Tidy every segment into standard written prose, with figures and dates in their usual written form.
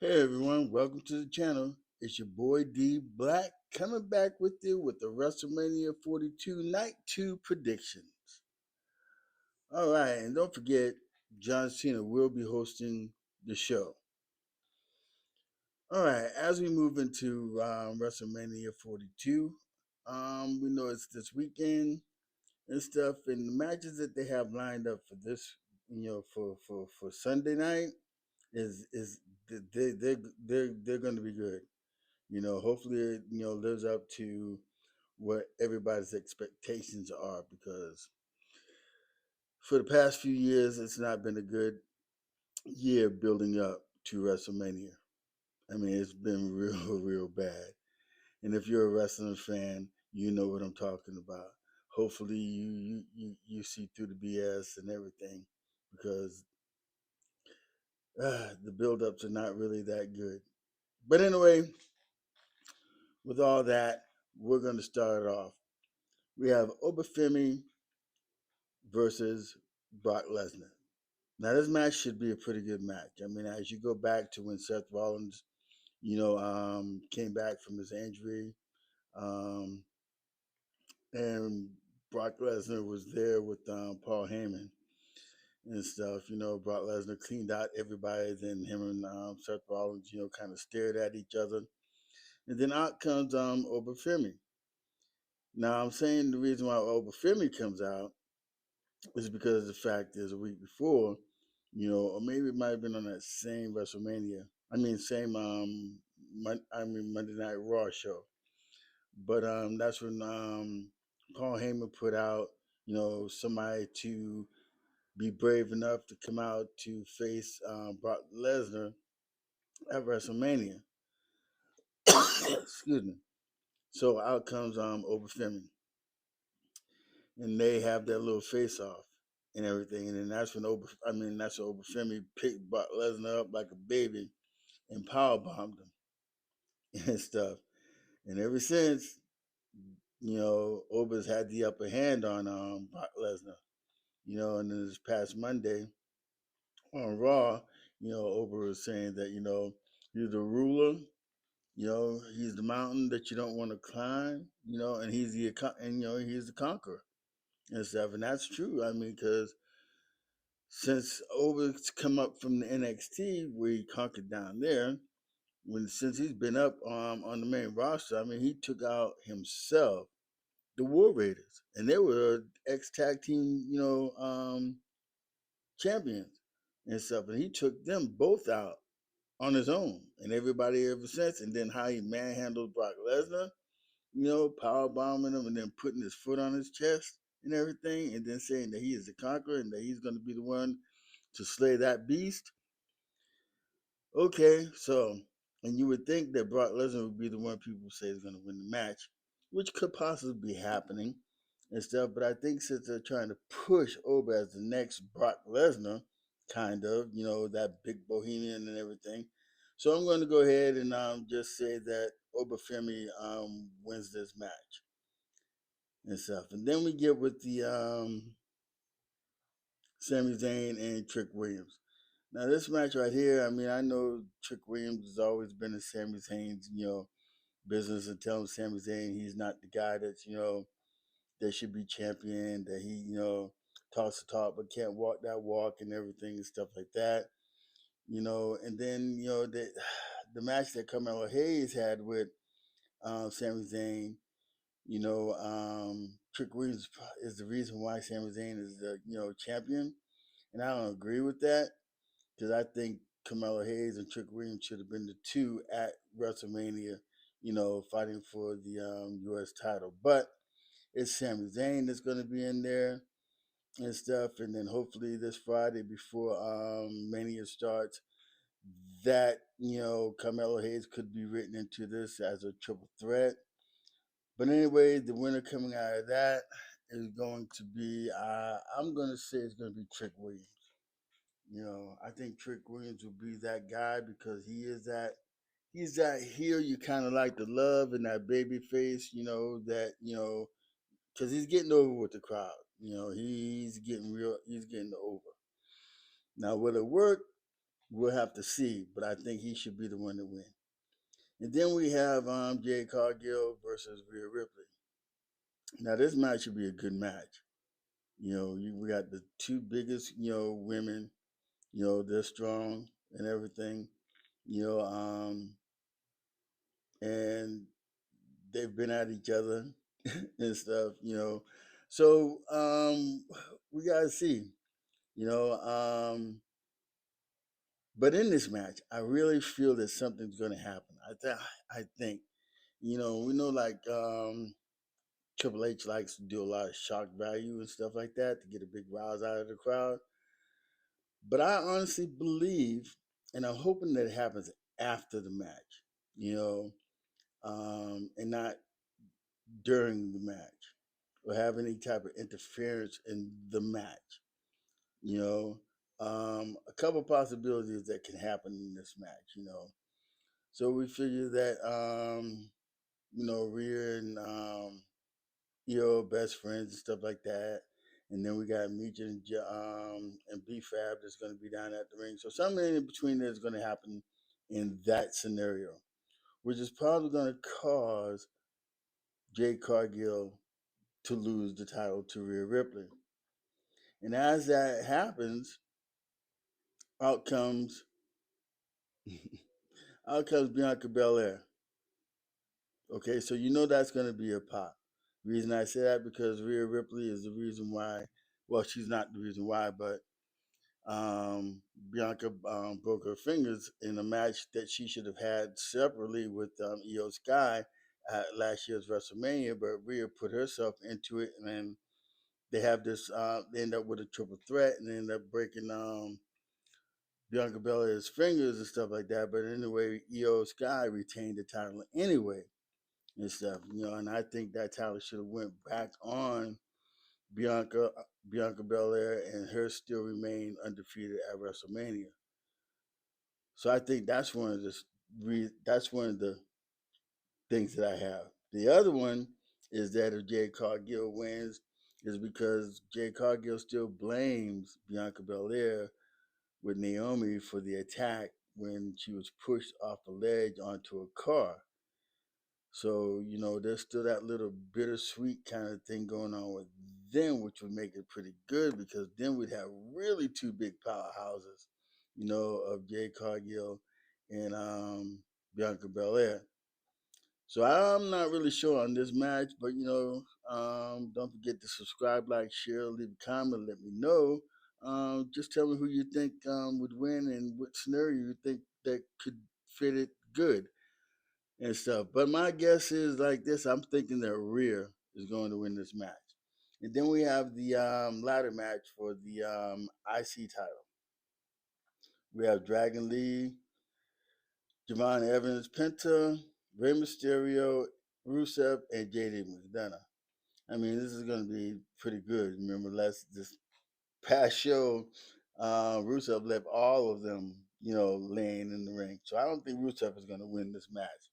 Hey everyone, welcome to the channel. It's your boy D Black coming back with you with the WrestleMania 42 Night 2 predictions. Alright, and don't forget, John Cena will be hosting the show. Alright, as we move into WrestleMania 42, we know it's this weekend and stuff, and the matches that they have lined up for this, for Sunday night is they're going to be good. Hopefully it lives up to what everybody's expectations are because for the past few years it's not been a good year building up to WrestleMania. I mean, it's been real bad. And if you're a wrestling fan, you know what I'm talking about. Hopefully you see through the BS and everything because the build-ups are not really that good. But anyway, with all that, we're going to start it off. We have Obafemi versus Brock Lesnar. Now, this match should be a pretty good match. I mean, as you go back to when Seth Rollins, came back from his injury, um, and Brock Lesnar was there with Paul Heyman and stuff. Brock Lesnar cleaned out everybody. Then him and Seth Rollins, kind of stared at each other. And then out comes Obafemi. Now, I'm saying the reason why Obafemi comes out is because the fact is a week before, or maybe it might have been on that same WrestleMania. I mean, same Monday Night Raw show. But that's when Paul Heyman put out, somebody to be brave enough to come out to face Brock Lesnar at WrestleMania. Excuse me. So out comes Obafemi, and they have that little face off and everything. And then that's when Femi picked Brock Lesnar up like a baby and power bombed him and stuff. And ever since, Oba's had the upper hand on Brock Lesnar. And then this past Monday on Raw, Oba was saying that, he's the ruler, he's the mountain that you don't want to climb, and he's the conqueror and stuff. And that's true. I mean, because since Ober's come up from the NXT where he conquered down there, since he's been up on the main roster, I mean he took out himself the War Raiders, and they were ex tag team, champions and stuff, and he took them both out on his own, and everybody ever since. And then how he manhandled Brock Lesnar, power bombing him, and then putting his foot on his chest and everything, and then saying that he is the conqueror and that he's going to be the one to slay that beast. Okay, so, and you would think that Brock Lesnar would be the one people say is going to win the match, which could possibly be happening and stuff. But I think since they're trying to push Oba as the next Brock Lesnar, kind of, that big bohemian and everything. So I'm going to go ahead and just say that Oba Femi wins this match and stuff. And then we get with the Sami Zayn and Trick Williams. Now this match right here, I mean, I know Trick Williams has always been in Sami Zayn's, business and telling Sami Zayn he's not the guy that's, that should be champion, that he, talks the talk but can't walk that walk and everything and stuff like that. And then, the match that Carmelo Hayes had with Sami Zayn, Trick Williams is the reason why Sami Zayn is the, champion. And I don't agree with that because I think Carmelo Hayes and Trick Williams should have been the two at WrestleMania, fighting for the U.S. title. But it's Sami Zayn that's going to be in there and stuff. And then hopefully this Friday before Mania starts, that, Carmelo Hayes could be written into this as a triple threat. But anyway, the winner coming out of that is going to be, I'm going to say it's going to be Trick Williams. I think Trick Williams will be that guy because he's that heel you kind of like to love and that baby face, that, because he's getting over with the crowd. He's getting over. Now, will it work? we'll have to see, but I think he should be the one to win. And then we have Jade Cargill versus Rhea Ripley. Now this match should be a good match. We got the two biggest, women. They're strong and everything. You know, and they've been at each other and stuff. So we gotta see. You know, but in this match, I really feel that something's gonna happen. I think. We know like Triple H likes to do a lot of shock value and stuff like that to get a big rise out of the crowd. But I honestly believe, and I'm hoping that it happens after the match, you know, and not during the match or have any type of interference in the match. You know, a couple possibilities that can happen in this match. So we figure that Rhea and best friends and stuff like that. And then we got Meech and B Fab that's going to be down at the ring. So something in between there is going to happen in that scenario, which is probably going to cause Jade Cargill to lose the title to Rhea Ripley. And as that happens, out comes out comes Bianca Belair. Okay, so that's going to be a pop. The reason I say that because Rhea Ripley is the reason why. Well, she's not the reason why, but Bianca broke her fingers in a match that she should have had separately with Io Sky at last year's WrestleMania, but Rhea put herself into it, and then they have this. They end up with a triple threat, and they end up breaking Bianca Belair's fingers and stuff like that. But anyway, Io Sky retained the title anyway and stuff. And I think that title should have went back on Bianca Bianca Belair, and her still remain undefeated at WrestleMania. So I think that's one of the things that I have. The other one is that if Jade Cargill wins, is because Jade Cargill still blames Bianca Belair with Naomi for the attack when she was pushed off a ledge onto a car. So, there's still that little bittersweet kind of thing going on with them, which would make it pretty good because then we'd have really two big powerhouses, of Jade Cargill and Bianca Belair. So I'm not really sure on this match, but don't forget to subscribe, like, share, leave a comment, let me know. Just tell me who you think would win and what scenario you think that could fit it good and stuff. But my guess is like this: I'm thinking that Rhea is going to win this match, and then we have the ladder match for the IC title. We have Dragon Lee, Javon Evans, Penta, Rey Mysterio, Rusev, and JD McDonough. I mean, this is going to be pretty good. Remember, this past show, Rusev left all of them, laying in the ring. So I don't think Rusev is going to win this match.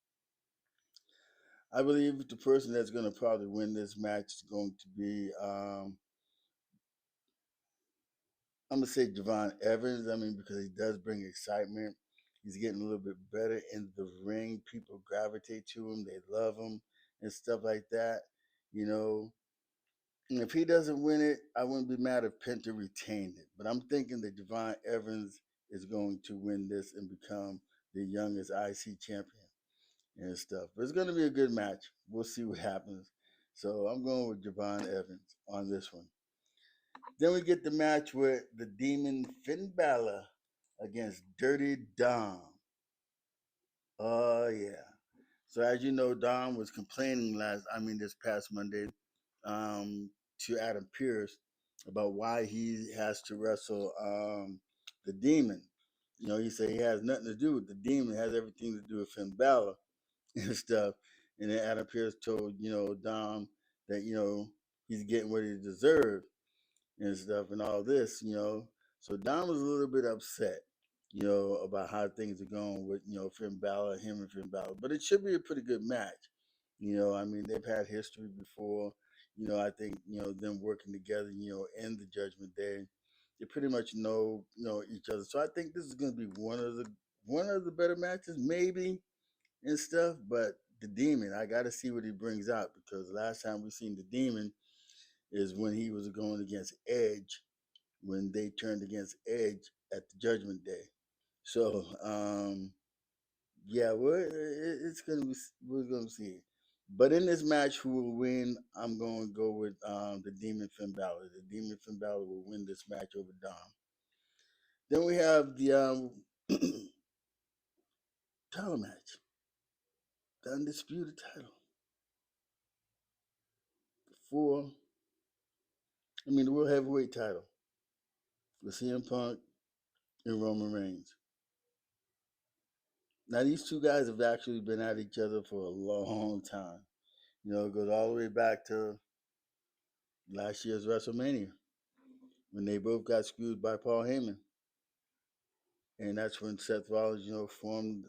I believe the person that's going to probably win this match is going to be, I'm going to say Javon Evans. I mean, because he does bring excitement. He's getting a little bit better in the ring. People gravitate to him. They love him and stuff like that. You know, and if he doesn't win it, I wouldn't be mad if Penta retained it. But I'm thinking that Javon Evans is going to win this and become the youngest IC champion and stuff. But it's going to be a good match. We'll see what happens. So I'm going with Javon Evans on this one. Then we get the match with the Demon Finn Balor against Dirty Dom. Oh yeah. So as you know, Dom was complaining this past Monday, to Adam Pearce about why he has to wrestle the Demon. He said he has nothing to do with the Demon; it has everything to do with Finn Balor and stuff. And then Adam Pearce told Dom that he's getting what he deserved and stuff and all this. So Dom was a little bit upset, about how things are going with Finn Balor, him and Finn Balor. But it should be a pretty good match. I mean they've had history before. I think them working together, in the Judgment Day. They pretty much know each other. So I think this is going to be one of the better matches, maybe and stuff. But the Demon, I got to see what he brings out because last time we seen the Demon is when he was going against Edge when they turned against Edge at the Judgment Day. So yeah, it's gonna be we're gonna see. But in this match, who will win? I'm going to go with the Demon Finn Balor. The Demon Finn Balor will win this match over Dom. Then we have the title match, the undisputed title for, the World Heavyweight title for CM Punk and Roman Reigns. Now these two guys have actually been at each other for a long time. It goes all the way back to last year's WrestleMania when they both got screwed by Paul Heyman. And that's when Seth Rollins, formed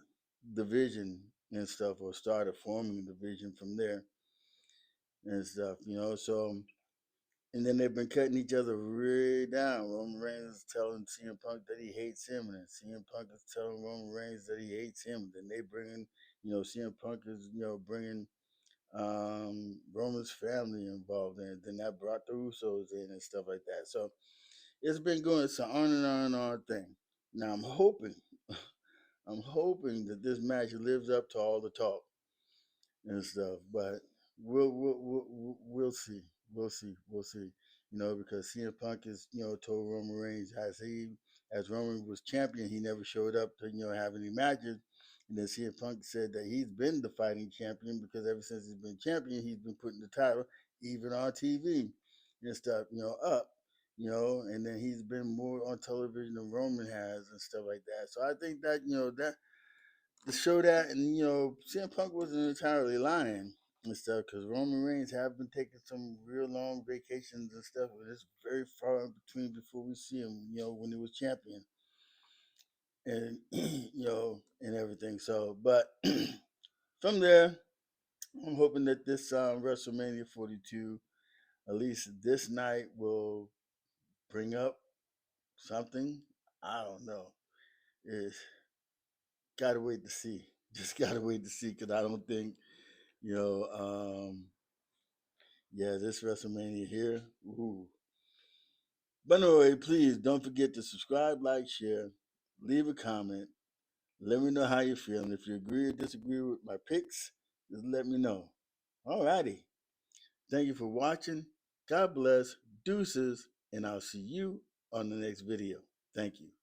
the Vision and stuff, or started forming the Vision from there and stuff. So, and then they've been cutting each other really down. Roman Reigns is telling CM Punk that he hates him, and CM Punk is telling Roman Reigns that he hates him. Then they bring in, CM Punk is, bringing Roman's family involved in it. Then that brought the Usos in and stuff like that. So it's been going. It's an on and on and on thing. Now I'm hoping that this match lives up to all the talk and stuff. But we'll see. We'll see. Because CM Punk is told Roman Reigns as Roman was champion, he never showed up to have any matches. And then CM Punk said that he's been the fighting champion because ever since he's been champion, he's been putting the title even on TV and stuff, up. And then he's been more on television than Roman has and stuff like that. So I think that that to show that, and CM Punk wasn't entirely lying and stuff because Roman Reigns have been taking some real long vacations and stuff, but it's very far in between before we see him. When he was champion, and and everything. So, but from there, I'm hoping that this WrestleMania 42, at least this night, will bring up something. I don't know. It's gotta wait to see. Just gotta wait to see because I don't think you know. Yeah, this WrestleMania here. Ooh. But anyway, please don't forget to subscribe, like, share, leave a comment. Let me know how you're feeling. If you agree or disagree with my picks, just let me know. Alrighty. Thank you for watching. God bless. Deuces. And I'll see you on the next video. Thank you.